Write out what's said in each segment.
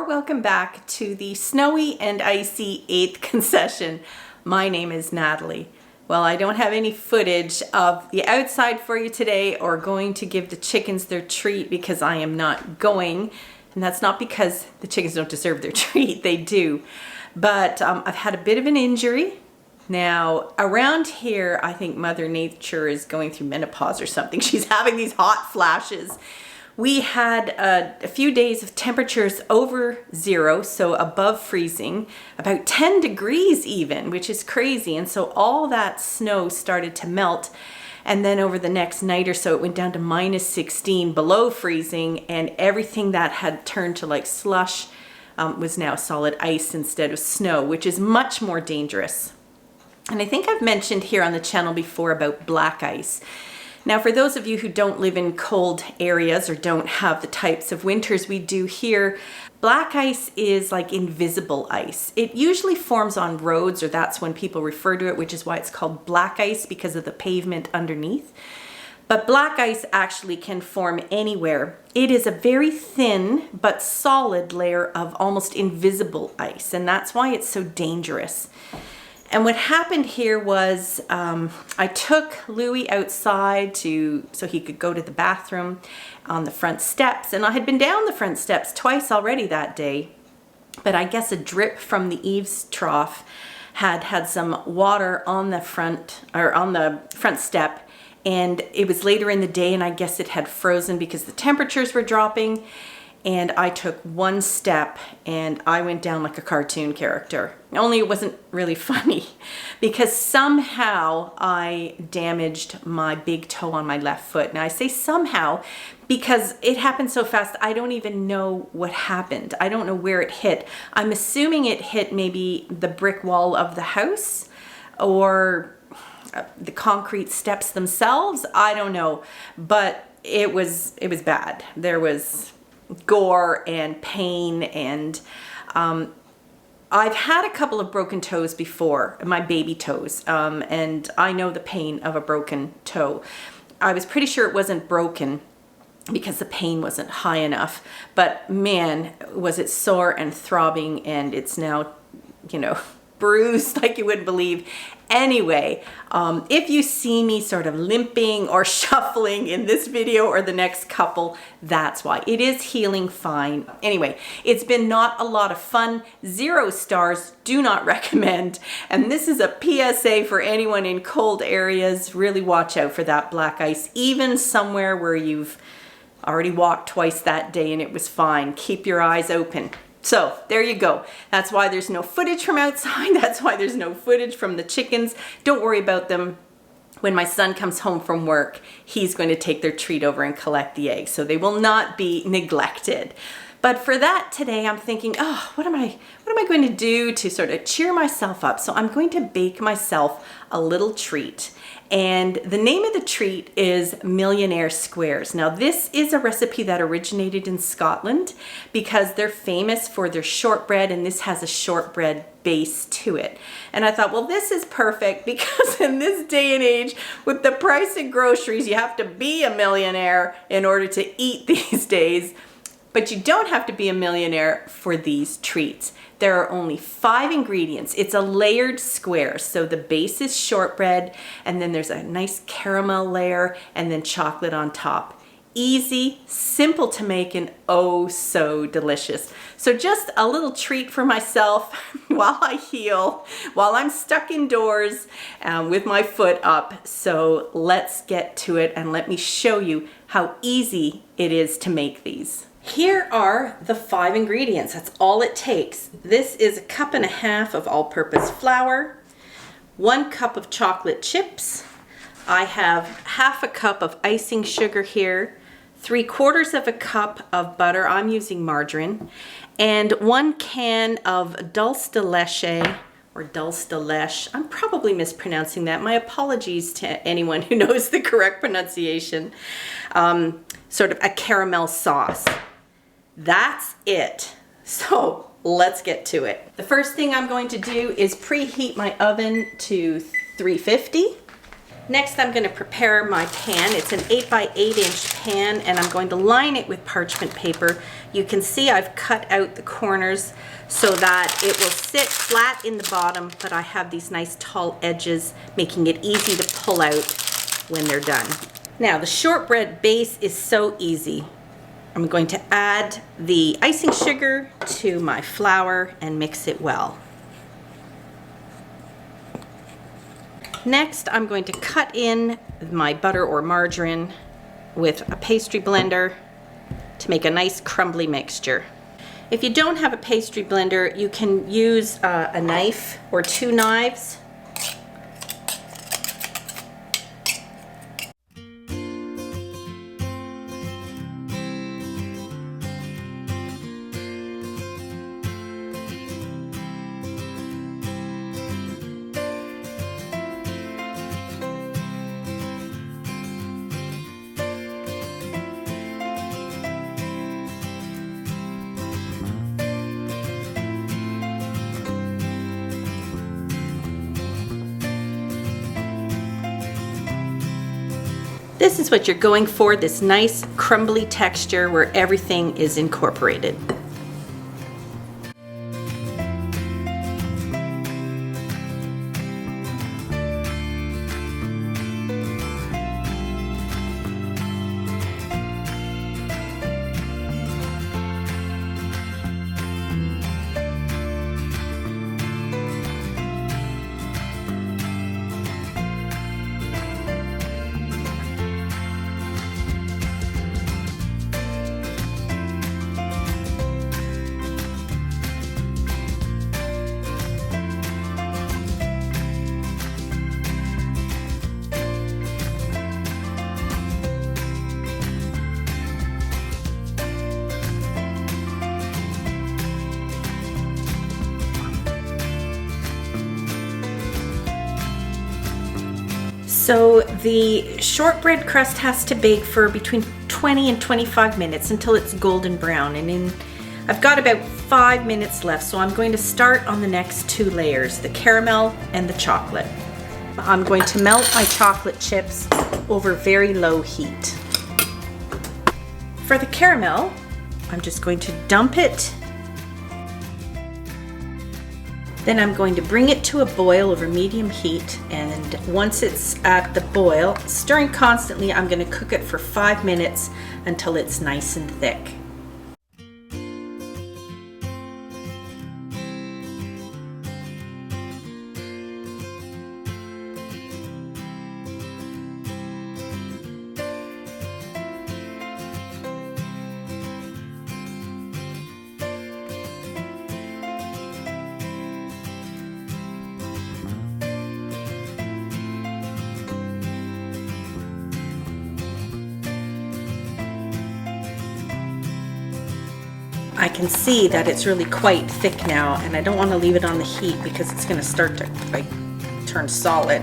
welcome back to the snowy and icy 8th concession. My name is Natalie. Well, I don't have any footage of the outside for you today or going to give the chickens their treat because I am not going. And that's not because the chickens don't deserve their treat, they do. But I've had a bit of an injury. Now, around here, I think Mother Nature is going through menopause or something. She's having these hot flashes. We had a few days of temperatures over zero, so above freezing, about 10 degrees even, which is crazy. And so all that snow started to melt. And then over the next night or so, it went down to minus 16 below freezing, and everything that had turned to like slush was now solid ice instead of snow, which is much more dangerous. And I think I've mentioned here on the channel before about black ice. Now, for those of you who don't live in cold areas or don't have the types of winters we do here, black ice is like invisible ice. It usually forms on roads, or that's when people refer to it, which is why it's called black ice, because of the pavement underneath. But black ice actually can form anywhere. It is a very thin but solid layer of almost invisible ice, and that's why it's so dangerous. And what happened here was I took Louis outside so he could go to the bathroom on the front steps. And I had been down the front steps twice already that day. But I guess a drip from the eaves trough had some water on the front step. And it was later in the day, and I guess it had frozen because the temperatures were dropping. And I took one step and I went down like a cartoon character. Only it wasn't really funny because somehow I damaged my big toe on my left foot. Now I say somehow because it happened so fast, I don't even know what happened. I don't know where it hit. I'm assuming it hit maybe the brick wall of the house or the concrete steps themselves. I don't know, but it was bad. There was gore and pain, and I've had a couple of broken toes before, my baby toes, and I know the pain of a broken toe. I was pretty sure it wasn't broken because the pain wasn't high enough, but man, was it sore and throbbing, and it's now, bruised like you wouldn't believe. Anyway, if you see me sort of limping or shuffling in this video or the next couple, that's why. It is healing fine. Anyway, it's been not a lot of fun. 0 stars, do not recommend. And this is a PSA for anyone in cold areas. Really watch out for that black ice, even somewhere where you've already walked twice that day and it was fine. Keep your eyes open. So there you go. That's why there's no footage from outside. That's why there's no footage from the chickens. Don't worry about them. When my son comes home from work, he's going to take their treat over and collect the eggs. So they will not be neglected. But for that today, I'm thinking, oh, what am I going to do to sort of cheer myself up? So I'm going to bake myself a little treat. And the name of the treat is Millionaire Squares. Now, this is a recipe that originated in Scotland because they're famous for their shortbread, and this has a shortbread base to it. And I thought, well, this is perfect because in this day and age, with the price of groceries, you have to be a millionaire in order to eat these days. But you don't have to be a millionaire for these treats. There are only 5 ingredients. It's a layered square. So the base is shortbread, and then there's a nice caramel layer, and then chocolate on top. Easy, simple to make, and oh so delicious. So just a little treat for myself while I heal, while I'm stuck indoors with my foot up. So let's get to it, and let me show you how easy it is to make these. Here are the 5 ingredients. That's all it takes. This is 1.5 cups of all-purpose flour, 1 cup of chocolate chips. I have 1/2 cup of icing sugar here, 3/4 cup of butter. I'm using margarine, and 1 can of Dulce de Leche, or Dulce de Leche. I'm probably mispronouncing that. My apologies to anyone who knows the correct pronunciation. Sort of a caramel sauce. That's it. So let's get to it. The first thing I'm going to do is preheat my oven to 350. Next, I'm going to prepare my pan. It's an 8 by 8 inch pan, and I'm going to line it with parchment paper. You can see I've cut out the corners so that it will sit flat in the bottom, but I have these nice tall edges, making it easy to pull out when they're done. Now, the shortbread base is so easy. I'm going to add the icing sugar to my flour and mix it well. Next, I'm going to cut in my butter or margarine with a pastry blender to make a nice crumbly mixture. If you don't have a pastry blender, you can use a knife or 2 knives. This is what you're going for, this nice crumbly texture where everything is incorporated. So the shortbread crust has to bake for between 20 and 25 minutes until it's golden brown. And I've got about 5 minutes left, so I'm going to start on the next 2 layers, the caramel and the chocolate. I'm going to melt my chocolate chips over very low heat. For the caramel, I'm just going to dump it. Then I'm going to bring it to a boil over medium heat, and once it's at the boil, stirring constantly, I'm going to cook it for 5 minutes until it's nice and thick. I can see that it's really quite thick now, and I don't want to leave it on the heat because it's going to start to turn solid.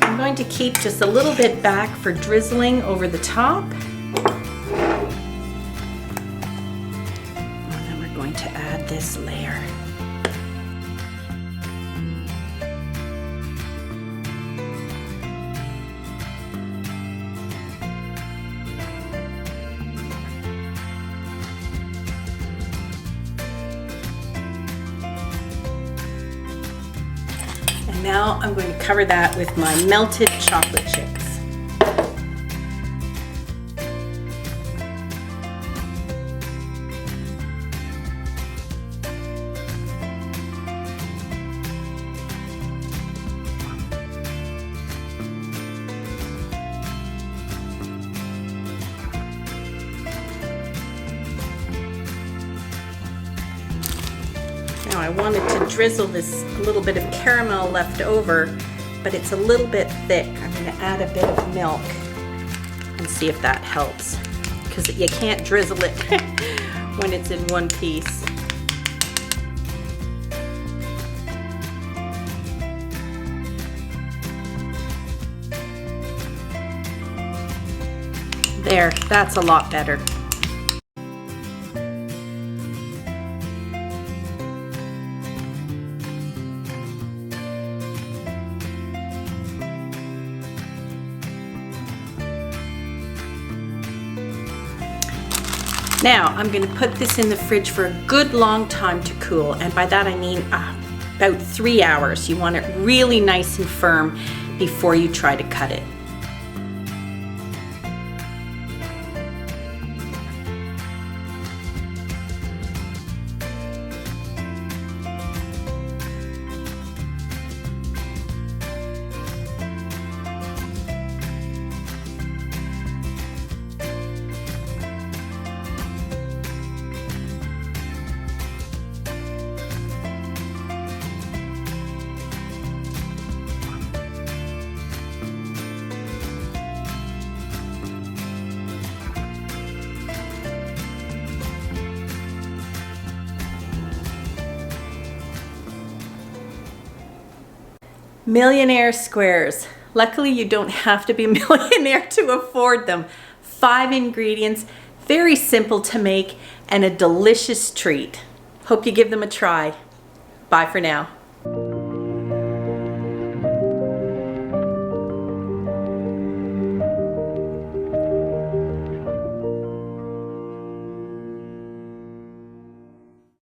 I'm going to keep just a little bit back for drizzling over the top. And then we're going to add this layer. Now I'm going to cover that with my melted chocolate chips. Now I wanted to drizzle this little bit of caramel left over, but it's a little bit thick. I'm going to add a bit of milk and see if that helps, because you can't drizzle it when it's in one piece. There, that's a lot better. Now I'm going to put this in the fridge for a good long time to cool, and by that I mean about 3 hours. You want it really nice and firm before you try to cut it. Millionaire Squares. Luckily, you don't have to be a millionaire to afford them. 5 ingredients, very simple to make, and a delicious treat. Hope you give them a try. Bye for now.